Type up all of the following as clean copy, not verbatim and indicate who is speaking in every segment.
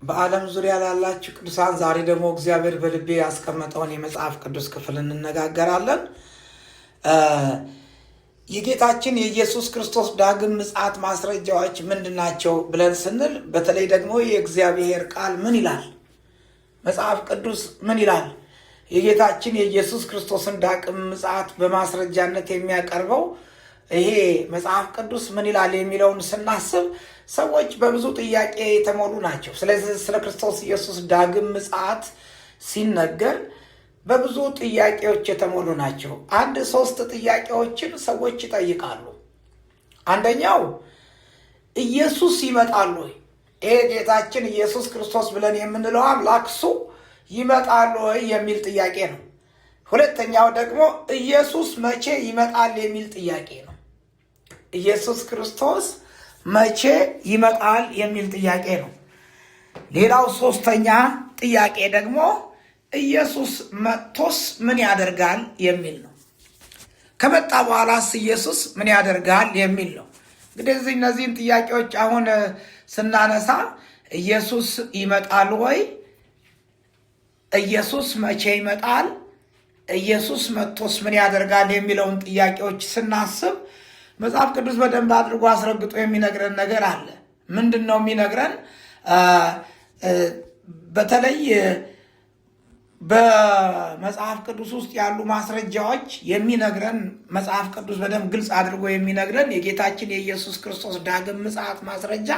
Speaker 1: በዓለም ዙሪያ ላላችሁ ቅዱሳን ዛሬ ደግሞ እግዚአብሔር በልቤ ያስቀመጠውን የመጽሐፍ ቅዱስ ክፍል እንነጋገራለን። የጌታችን የኢየሱስ ክርስቶስ ዳግም ምጽአት ማስረጃዎች ምንድናቸው ብለን ስንል በተለይ ደግሞ የእግዚአብሔር ቃል ምን ይላል? መጽሐፍ ቅዱስ ምን ይላል? የጌታችን የኢየሱስ ክርስቶስን ዳግም ምጽአት በማስረጃነት የሚያቀርበው ይሄ መጽሐፍ ቅዱስ ምን ይላል የሚለውን ስናስብ ሰዎች በብዙ ጥያቄ የተሞሉ ናቸው። ስለዚህ ስለ ክርስቶስ ኢየሱስ ዳግም ምጽአት ሲነገር በብዙ ጥያቄዎች የተሞሉ ናቸው። አንድ 3 ጥያቄዎችን ሰዎች ይጠይቃሉ። አንደኛው ኢየሱስ ይመጣል ወይ? ይሄ ጌታችን ኢየሱስ ክርስቶስ ብለን የምንለው አምላክ እሱ ይመጣል ወይ የሚል ጥያቄ ነው። ሁለተኛው ደግሞ ኢየሱስ መቼ ይመጣል የሚል ጥያቄ ነው። ኢየሱስ ክርስቶስ መቼ ይመጣል የሚል ጥያቄ ነው። ሌላው 3ኛ ጥያቄ ደግሞ ኢየሱስ መጥቶስ ምን ያደርጋል የሚል ነው። ከመጣ በኋላስ ኢየሱስ ምን ያደርጋል የሚል ነው። እንግዲህ እነዚህን ጥያቄዎች አሁን ስናነሳ ኢየሱስ ይመጣል ወይ፣ ኢየሱስ መቼ ይመጣል፣ ኢየሱስ መጥቶስ ምን ያደርጋል የሚለውን ጥያቄዎች ስናስብ መጽሐፍ ቅዱስ በደንብ አድርጎ አስረግጦ የሚነግረን ነገር አለ። ምንድን ነው የሚነግረን? በተለይ በመጽሐፍ ቅዱስ ውስጥ ያሉ ማስረጃዎች የሚነግረን መጽሐፍ ቅዱስ በደንብ ግልጽ አድርጎ የሚነግረን የጌታችን የኢየሱስ ክርስቶስ ዳግም ምጽአት ማስረጃ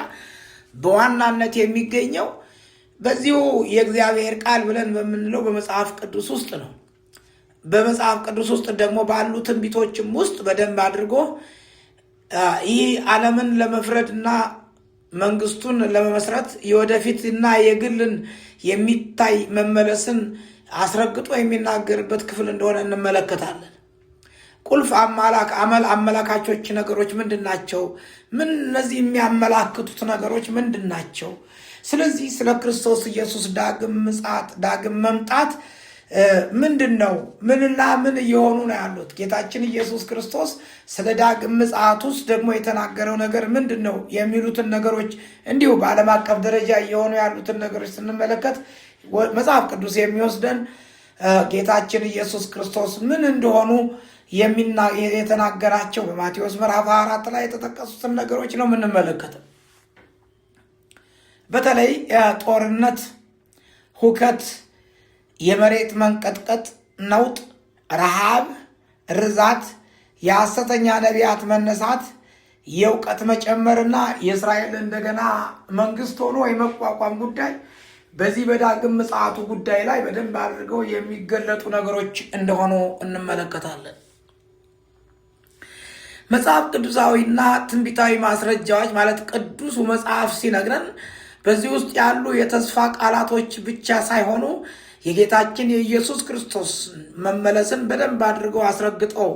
Speaker 1: በዋናነት የሚገኘው በዚሁ የእግዚአብሔር ቃል ብለን በምንለው በመጽሐፍ ቅዱስ ውስጥ ነው። በመጽሐፍ ቅዱስ ውስጥ ደግሞ ባሉ ትንቢቶችም ውስጥ በደንብ አድርጎ ይህ ዓለምን ለመፍረድና መንግስቱን ለመመስረት የወደፊትና የግልን የሚታይ መመለስን አስረግጦ የሚናገርበት ክፍል እንደሆነ እንመለከታለን። ቁልፍ አመላካቾች ነገሮች ምንድን ናቸው? እነዚህ የሚያመላክቱት ነገሮች ምንድን ናቸው? ስለዚህ ስለ ክርስቶስ ኢየሱስ ዳግም ምጽአት ዳግም መምጣት ምንድን ነው? ምንና ምን እየሆኑ ነው ያሉት? ጌታችን ኢየሱስ ክርስቶስ ስለ ዳግም ምጽአት ውስጥ ደግሞ የተናገረው ነገር ምንድን ነው የሚሉትን ነገሮች እንዲሁ በዓለም አቀፍ ደረጃ እየሆኑ ያሉትን ነገሮች ስንመለከት መጽሐፍ ቅዱስ የሚወስደን ጌታችን ኢየሱስ ክርስቶስ ምን እንደሆኑ የተናገራቸው በማቴዎስ ምዕራፍ 4 ላይ የተጠቀሱትን ነገሮች ነው የምንመለከተው። በተለይ ጦርነት፣ ሁከት፣ የመሬት መንቀጥቀጥ፣ ነውጥ፣ ረሃብ፣ ርዛት፣ የሐሰተኛ ነቢያት መነሳት፣ የእውቀት መጨመርና የእስራኤል እንደገና መንግስት ሆኖ የመቋቋም ጉዳይ በዚህ በዳግም ምጽአቱ ጉዳይ ላይ በደንብ አድርገው የሚገለጡ ነገሮች እንደሆኑ እንመለከታለን። መጽሐፍ ቅዱሳዊና ትንቢታዊ ማስረጃዎች ማለት ቅዱሱ መጽሐፍ ሲነግረን በዚህ ውስጥ ያሉ የተስፋ ቃላቶች ብቻ ሳይሆኑ የጌታችን የኢየሱስ ክርስቶስ መመለስን በደንብ አድርገው አስረግጠው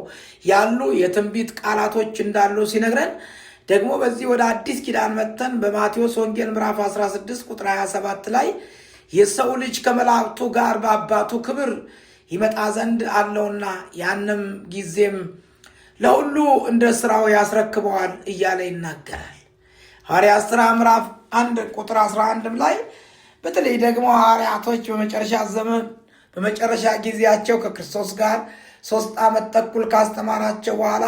Speaker 1: ያሉ የትንቢት ቃላቶች እንዳሉ ሲነግረን ደግሞ በዚህ ወደ አዲስ ኪዳን መጥተን በማቴዎስ ወንጌል ምዕራፍ 16 ቁጥር 27 ላይ የሰው ልጅ ከመላእክቱ ጋር በአባቱ ክብር ይመጣ ዘንድ አለውና ያንም ጊዜም ለሁሉ እንደ ስራው ያስረክበዋል እያለ ይናገራል። ሐዋርያት ሥራ ምዕራፍ 1 ቁጥር 11 ላይ በተለይ ደግሞ ሐዋርያቶች በመጨረሻ ዘመን በመጨረሻ ጊዜያቸው ከክርስቶስ ጋር 3 ዓመት ተኩል ካስተማራቸው በኋላ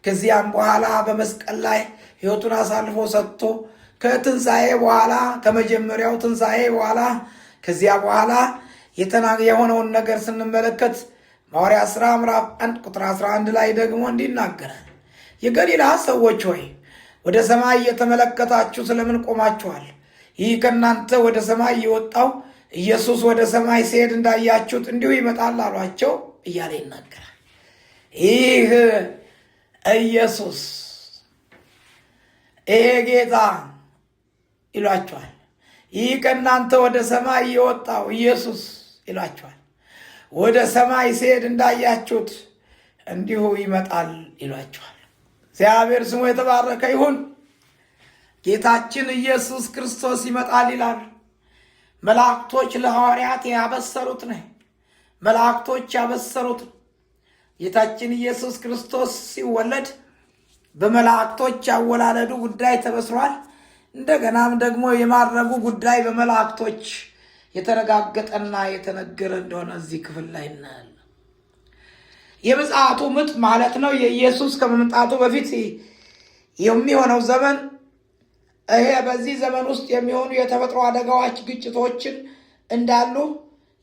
Speaker 1: ከዚያም በኋላ በመስቀል ላይ ሕይወቱን አሳልፎ ሰጥቶ ከትንሣኤ በኋላ ከመጀመሪያው ትንሣኤ በኋላ ከዚያ በኋላ የሆነውን ነገር ስንመለከት ሐዋርያት ሥራ ምዕራፍ 1 ቁጥር 11 ላይ ደግሞ እንዲህ ይናገራል። የገሊላ ሰዎች ሆይ ወደ ሰማይ እየተመለከታችሁ ስለምን ቆማችኋል? ይህ ከእናንተ ወደ ሰማይ የወጣው ኢየሱስ ወደ ሰማይ ሲሄድ እንዳያችሁት እንዲሁ ይመጣል አሏቸው እያለ ይናገራል። ይህ ኢየሱስ ይሄ ጌታ ይሏቸዋል። ይህ ከእናንተ ወደ ሰማይ የወጣው ኢየሱስ ይሏቸዋል። ወደ ሰማይ ሲሄድ እንዳያችሁት እንዲሁ ይመጣል ይሏቸዋል። እግዚአብሔር ስሙ የተባረከ ይሁን። ጌታችን ኢየሱስ ክርስቶስ ይመጣል ይላል። መላእክቶች ለሐዋርያት ያበሰሩት ነው። መላእክቶች ያበሰሩት ጌታችን ኢየሱስ ክርስቶስ ሲወለድ በመላእክቶች ያወላለዱ ጉዳይ ተበስሯል። እንደገናም ደግሞ የማድረጉ ጉዳይ በመላእክቶች የተረጋገጠና የተነገረ እንደሆነ እዚህ ክፍል ላይ እናያለን። የምጽአቱ ምጥ ማለት ነው የኢየሱስ ከመምጣቱ በፊት የሚሆነው ዘመን። ይሄ በዚህ ዘመን ውስጥ የሚሆኑ የተፈጥሮ አደጋዎች፣ ግጭቶችን እንዳሉ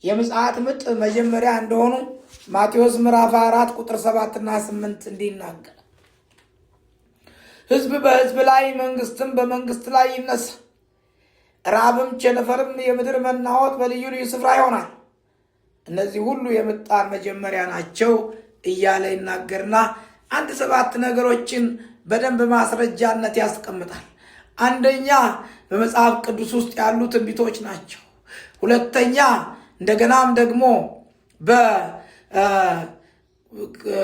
Speaker 1: የምጽአት ምጥ መጀመሪያ እንደሆኑ ማቴዎስ ምዕራፍ 4 ቁጥር 7 እና 8 እንዲናገር፣ ሕዝብ በሕዝብ ላይ መንግስትም በመንግስት ላይ ይነሳ፣ ራብም ቸነፈርም የምድር መናወጥ በልዩ ልዩ ስፍራ ይሆናል። እነዚህ ሁሉ የምጣር መጀመሪያ ናቸው እያለ ይናገርና 7 ነገሮችን በደንብ ማስረጃነት ያስቀምጣል። አንደኛ በመጽሐፍ ቅዱስ ውስጥ ያሉ ትንቢቶች ናቸው። ሁለተኛ እንደገናም ደግሞ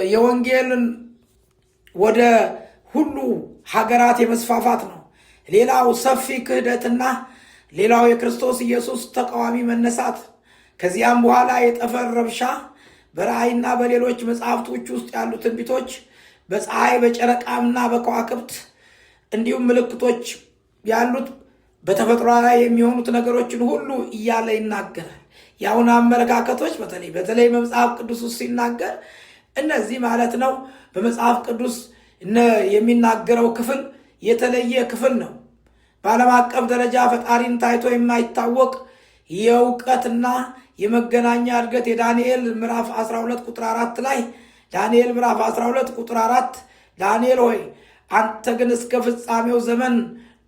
Speaker 1: የወንጌልን ወደ ሁሉ ሀገራት የመስፋፋት ነው። ሌላው ሰፊ ክህደትና ሌላው የክርስቶስ ኢየሱስ ተቃዋሚ መነሳት፣ ከዚያም በኋላ የጠፈር ረብሻ፣ በራእይና በሌሎች መጽሐፍቶች ውስጥ ያሉ ትንቢቶች፣ በፀሐይ በጨረቃምና በከዋክብት እንዲሁም ምልክቶች ያሉት በተፈጥሮ ላይ የሚሆኑት ነገሮችን ሁሉ እያለ ይናገራል። የአሁን አመለካከቶች በተለይ በመጽሐፍ ቅዱስ ውስጥ ሲናገር እነዚህ ማለት ነው በመጽሐፍ ቅዱስ የሚናገረው ክፍል የተለየ ክፍል ነው። በዓለም አቀፍ ደረጃ ፈጣሪን ታይቶ የማይታወቅ የእውቀትና የመገናኛ እድገት የዳንኤል ምዕራፍ 12 ቁጥር 4 ላይ ዳንኤል ምዕራፍ 12 ቁጥር 4 ዳንኤል ሆይ አንተ ግን እስከ ፍጻሜው ዘመን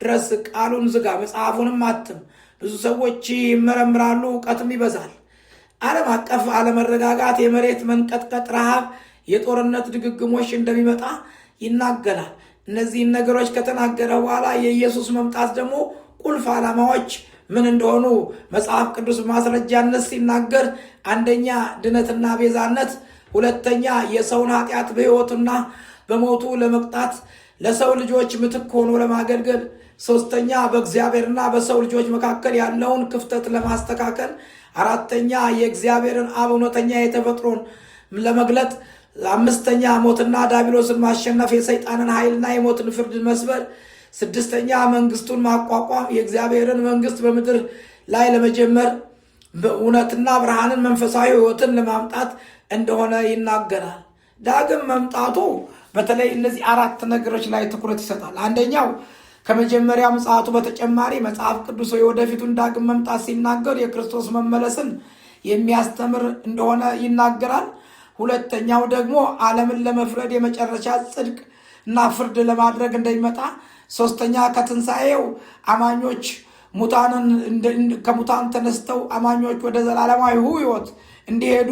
Speaker 1: ድረስ ቃሉን ዝጋ፣ መጽሐፉንም አትም፣ ብዙ ሰዎች ይመረምራሉ፣ እውቀትም ይበዛል። ዓለም አቀፍ አለመረጋጋት፣ የመሬት መንቀጥቀጥ፣ ረሃብ፣ የጦርነት ድግግሞሽ እንደሚመጣ ይናገራል። እነዚህን ነገሮች ከተናገረ በኋላ የኢየሱስ መምጣት ደግሞ ቁልፍ ዓላማዎች ምን እንደሆኑ መጽሐፍ ቅዱስ ማስረጃነት ሲናገር፣ አንደኛ ድነትና ቤዛነት፣ ሁለተኛ የሰውን ኃጢአት በሕይወቱና በሞቱ ለመቅጣት ለሰው ልጆች ምትክ ሆኖ ለማገልገል፣ ሶስተኛ በእግዚአብሔርና በሰው ልጆች መካከል ያለውን ክፍተት ለማስተካከል፣ አራተኛ የእግዚአብሔርን አብ እውነተኛ የተፈጥሮን ለመግለጥ፣ አምስተኛ ሞትና ዳቢሎስን ማሸነፍ፣ የሰይጣንን ኃይልና የሞትን ፍርድ መስበር፣ ስድስተኛ መንግስቱን ማቋቋም፣ የእግዚአብሔርን መንግስት በምድር ላይ ለመጀመር፣ እውነትና ብርሃንን መንፈሳዊ ሕይወትን ለማምጣት እንደሆነ ይናገራል። ዳግም መምጣቱ በተለይ እነዚህ 4 ነገሮች ላይ ትኩረት ይሰጣል። አንደኛው ከመጀመሪያ ምጽአቱ በተጨማሪ መጽሐፍ ቅዱስ የወደፊቱን ዳግም መምጣት ሲናገር የክርስቶስ መመለስን የሚያስተምር እንደሆነ ይናገራል። ሁለተኛው ደግሞ ዓለምን ለመፍረድ የመጨረሻ ጽድቅ እና ፍርድ ለማድረግ እንደሚመጣ፣ ሶስተኛ ከትንሣኤው አማኞች ከሙታን ተነስተው አማኞች ወደ ዘላለማዊ ሕይወት እንዲሄዱ፣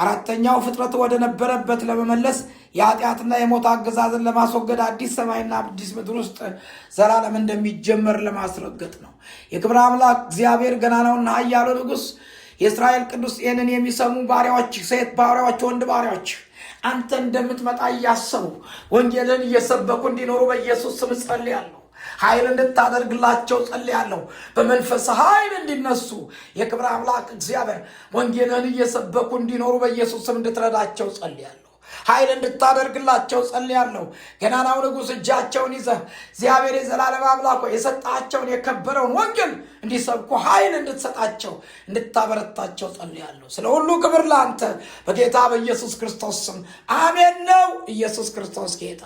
Speaker 1: አራተኛው ፍጥረት ወደ ነበረበት ለመመለስ የኃጢአትና የሞት አገዛዝን ለማስወገድ አዲስ ሰማይና አዲስ ምድር ውስጥ ዘላለም እንደሚጀመር ለማስረገጥ ነው። የክብር አምላክ እግዚአብሔር ገናናውና ኃያሉ ንጉሥ የእስራኤል ቅዱስ ይህንን የሚሰሙ ባሪያዎች፣ ሴት ባሪያዎች፣ ወንድ ባሪያዎች አንተ እንደምትመጣ እያሰቡ ወንጌልን እየሰበኩ እንዲኖሩ በኢየሱስ ስም ጸልያለሁ። ኃይል እንድታደርግላቸው ጸልያለሁ። በመንፈስ ኃይል እንዲነሱ የክብር አምላክ እግዚአብሔር ወንጌልን እየሰበኩ እንዲኖሩ በኢየሱስ ስም እንድትረዳቸው ጸልያለሁ። ኃይል እንድታደርግላቸው ጸልያለሁ። ገናናው ንጉሥ እጃቸውን ይዘህ እግዚአብሔር የዘላለም አምላክ የሰጣቸውን የከበረውን ወንጌል እንዲሰብኩ ኃይል እንድትሰጣቸው እንድታበረታቸው ጸልያለሁ። ስለ ሁሉ ክብር ለአንተ በጌታ በኢየሱስ ክርስቶስ ስም አሜን ነው። ኢየሱስ ክርስቶስ ጌታ